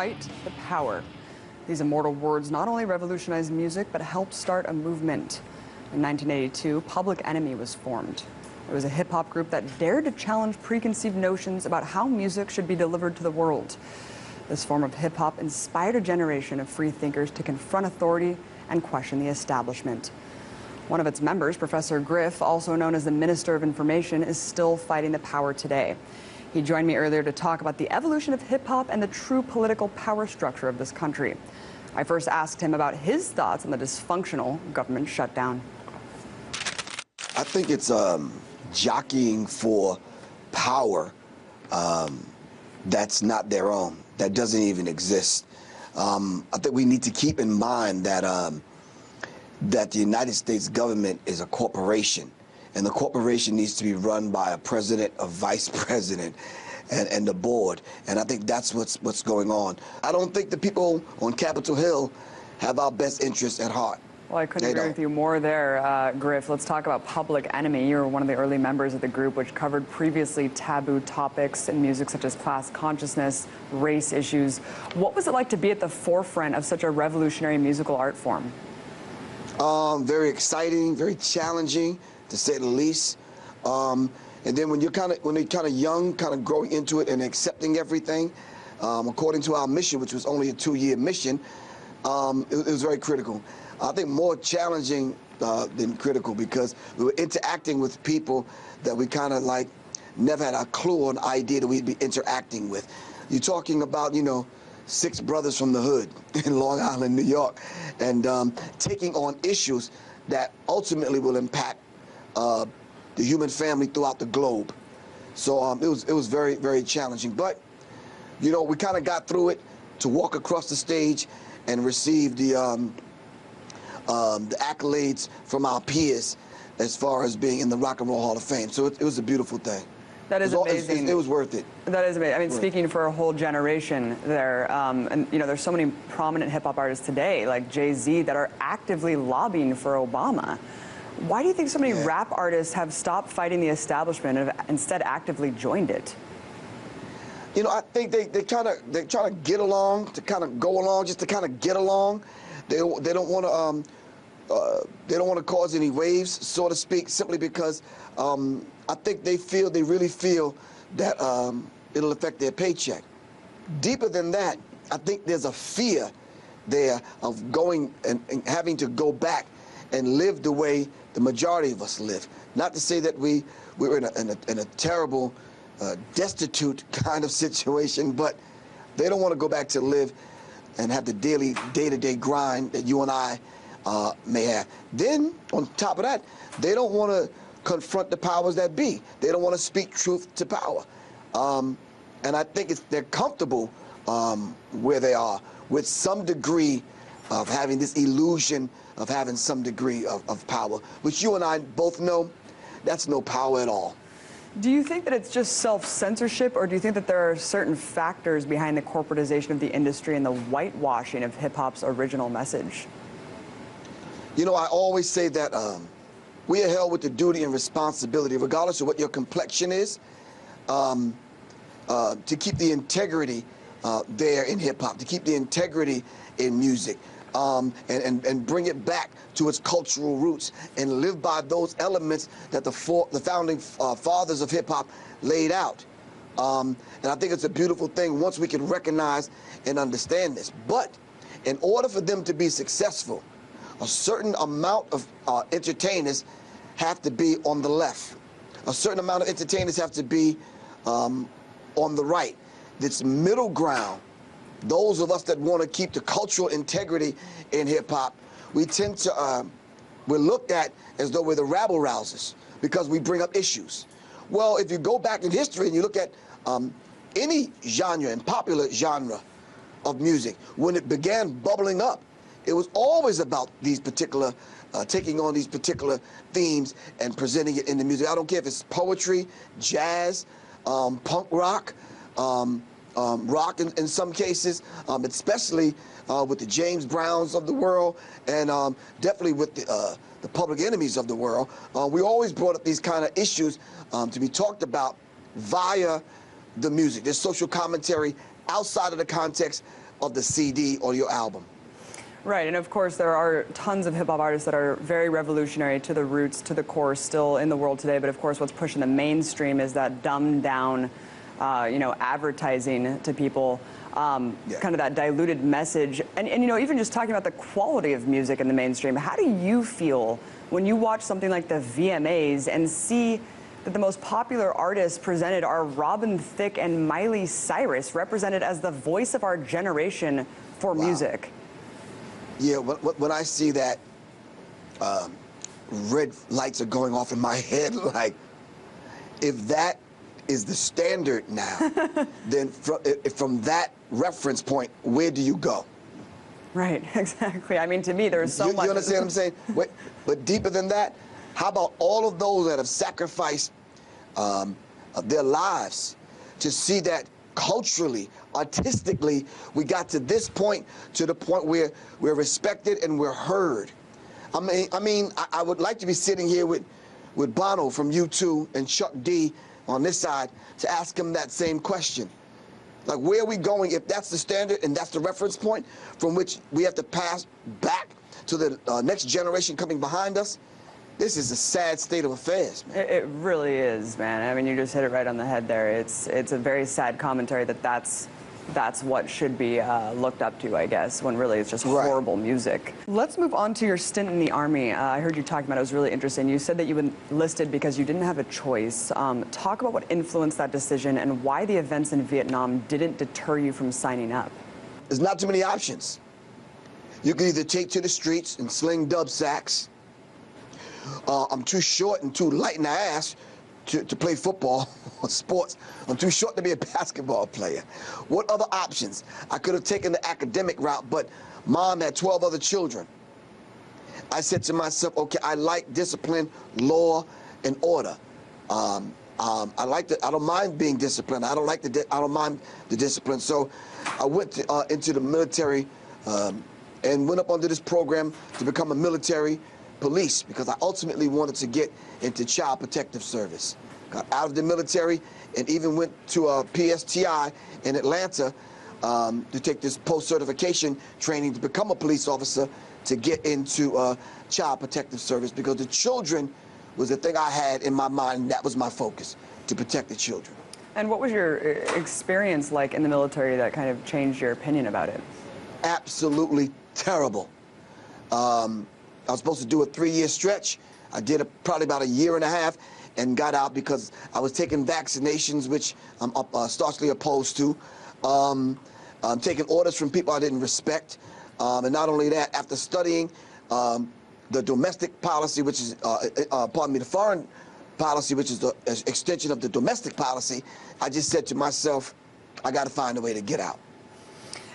Fight the Power. These immortal words not only revolutionized music, but helped start a movement. In 1982, Public Enemy was formed. It was a hip-hop group that dared to challenge preconceived notions about how music should be delivered to the world. This form of hip-hop inspired a generation of free thinkers to confront authority and question the establishment. One of its members, Professor Griff, also known as the Minister of Information, is still fighting the power today. He joined me earlier to talk about the evolution of hip-hop and the true political power structure of this country. I first asked him about his thoughts on the dysfunctional government shutdown. I think it's jockeying for power that's not their own, that doesn't even exist. I think we need to keep in mind that that the United States government is a corporation, and the corporation needs to be run by a president, a vice president, and the board. And I think that's what's going on. I don't think the people on Capitol Hill have our best interests at heart. Well, I couldn't agree with you more there, Griff. Let's talk about Public Enemy. You were one of the early members of the group, which covered previously taboo topics in music such as class consciousness, race issues. What was it like to be at the forefront of such a revolutionary musical art form? Very exciting, very challenging, to say the least. And then when you're kind of young, kind of growing into it and accepting everything, according to our mission, which was only a 2-year mission, it was very critical. I think more challenging than critical, because we were interacting with people that we kind of like never had a clue or an idea that we'd be interacting with. You're talking about, 6 brothers from the hood in Long Island, New York, and taking on issues that ultimately will impact the human family throughout the globe. So it was very, very challenging. But, we kind of got through it to walk across the stage and receive the accolades from our peers as far as being in the Rock and Roll Hall of Fame. So it was a beautiful thing. That is amazing. It was worth it. That is amazing. I mean, speaking for a whole generation there, and there's so many prominent hip-hop artists today, like Jay-Z, that are actively lobbying for Obama. Why do you think so many rap artists have stopped fighting the establishment and have instead actively joined it? I think they try to get along, to kind of go along, just to kind of get along. They don't want to cause any waves, so to speak, simply because I think they really feel that it'll affect their paycheck. Deeper than that, I think there's a fear there of going and having to go back and live the way the majority of us live. Not to say that we're in a terrible, destitute kind of situation, but they don't want to go back to live and have the daily, day-to-day grind that you and I may have. Then, on top of that, they don't want to confront the powers that be. They don't want to speak truth to power. And I think they're comfortable where they are, with some degree of having this illusion of having some degree of power, which you and I both know that's no power at all. Do you think that it's just self-censorship, or do you think that there are certain factors behind the corporatization of the industry and the whitewashing of hip-hop's original message? I always say that we are held with the duty and responsibility, regardless of what your complexion is, to keep the integrity there in hip-hop, to keep the integrity in music, and bring it back to its cultural roots and live by those elements that the founding fathers of hip-hop laid out. And I think it's a beautiful thing once we can recognize and understand this. But in order for them to be successful, a certain amount of entertainers have to be on the left. A certain amount of entertainers have to be on the right. This middle ground, those of us that want to keep the cultural integrity in hip-hop, we tend to, we're looked at as though we're the rabble-rousers because we bring up issues. Well, if you go back in history and you look at any genre and popular genre of music, when it began bubbling up, it was always about these particular, taking on these particular themes and presenting it in the music. I don't care if it's poetry, jazz, punk rock, rock in some cases, especially with the James Browns of the world, and definitely with the Public Enemies of the world. We always brought up these kind of issues to be talked about via the music. There's social commentary outside of the context of the CD or your album. Right, and of course there are tons of hip-hop artists that are very revolutionary to the roots, to the core, still in the world today, but of course what's pushing the mainstream is that dumbed down, advertising to people, kind of that diluted message. And even just talking about the quality of music in the mainstream, how do you feel when you watch something like the VMAs and see that the most popular artists presented are Robin Thicke and Miley Cyrus, represented as the voice of our generation for music? Yeah, when I see that, red lights are going off in my head. Like, if that is the standard now, then from that reference point, where do you go? Right, exactly. I mean, to me, there's so much. You understand what I'm saying? But deeper than that, how about all of those that have sacrificed their lives to see that culturally, artistically, we got to this point, to the point where we're respected and we're heard. I would like to be sitting here with Bono from U2 and Chuck D on this side to ask him that same question. Like, where are we going if that's the standard and that's the reference point from which we have to pass back to the next generation coming behind us? This is a sad state of affairs, man. It really is, man. I mean, you just hit it right on the head there. It's a very sad commentary that's what should be looked up to, I guess, when really it's just horrible music. Let's move on to your stint in the Army. I heard you talking about it. It was really interesting. You said that you enlisted because you didn't have a choice. Talk about what influenced that decision and why the events in Vietnam didn't deter you from signing up. There's not too many options. You can either take to the streets and sling dub sacks. I'm too short and too light in the ass to play football or sports. I'm too short to be a basketball player. What other options? I could have taken the academic route, but Mom had 12 other children. I said to myself, okay, I like discipline, law, and order. I don't mind being disciplined. I don't mind the discipline. So I went into the military and went up under this program to become a military police, because I ultimately wanted to get into Child Protective Service. Got out of the military and even went to a PSTI in Atlanta to take this post-certification training to become a police officer to get into Child Protective Service, because the children was the thing I had in my mind, and that was my focus, to protect the children. And what was your experience like in the military that kind of changed your opinion about it? Absolutely terrible. I was supposed to do a 3-year stretch. I did probably about a year and a half and got out because I was taking vaccinations, which I'm staunchly opposed to. Taking orders from people I didn't respect. And not only that, after studying the domestic policy, which is, the foreign policy, which is the extension of the domestic policy, I just said to myself, I got to find a way to get out.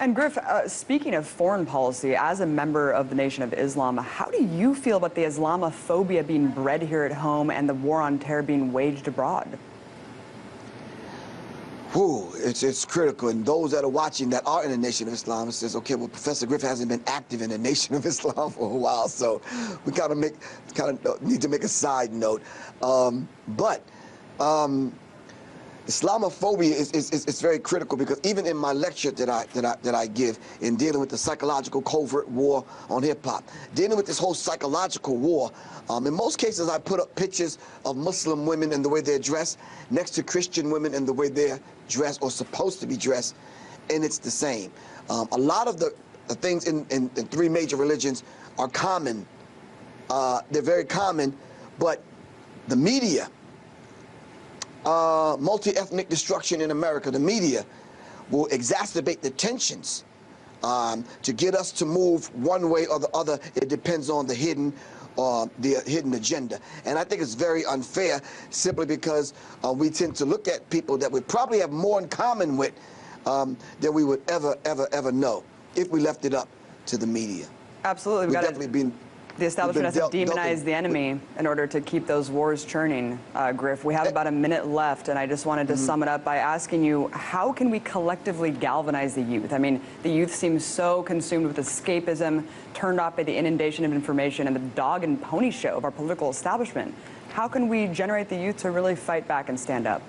And Griff, speaking of foreign policy, as a member of the Nation of Islam, how do you feel about the Islamophobia being bred here at home and the war on terror being waged abroad? Whew, it's critical. And those that are watching that are in the Nation of Islam, it says, okay, well, Professor Griff hasn't been active in the Nation of Islam for a while, so we kind of need to make a side note. Islamophobia is very critical, because even in my lecture that I give in dealing with the psychological covert war on hip-hop, dealing with this whole psychological war, in most cases I put up pictures of Muslim women and the way they're dressed next to Christian women and the way they're dressed or supposed to be dressed, and it's the same. A lot of the things in 3 major religions are common. They're very common, but the media, multi-ethnic destruction in America, the media will exacerbate the tensions to get us to move one way or the other. It depends on the hidden agenda. And I think it's very unfair, simply because we tend to look at people that we probably have more in common with than we would ever know if we left it up to the media. Absolutely. The establishment has to demonize the enemy in order to keep those wars churning, Griff. We have about a minute left, and I just wanted to sum it up by asking you, how can we collectively galvanize the youth? I mean, the youth seems so consumed with escapism, turned off by the inundation of information and the dog and pony show of our political establishment. How can we generate the youth to really fight back and stand up?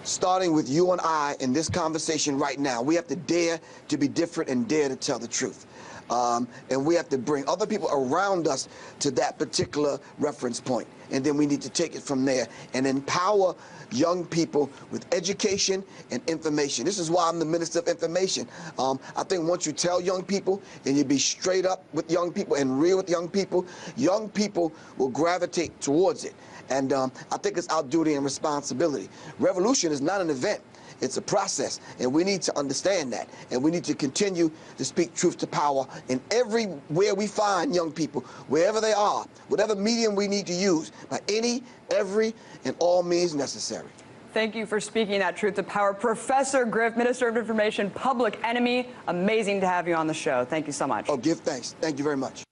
starting with you and I in this conversation right now. We have to dare to be different and dare to tell the truth. And we have to bring other people around us to that particular reference point. And then we need to take it from there and empower young people with education and information. This is why I'm the Minister of Information. I think once you tell young people and you be straight up with young people and real with young people will gravitate towards it. And I think it's our duty and responsibility. Revolution is not an event. It's a process, and we need to understand that, and we need to continue to speak truth to power in everywhere we find young people, wherever they are, whatever medium we need to use, by any, every, and all means necessary. Thank you for speaking that truth to power. Professor Griff, Minister of Information, Public Enemy. Amazing to have you on the show. Thank you so much. Oh, give thanks. Thank you very much.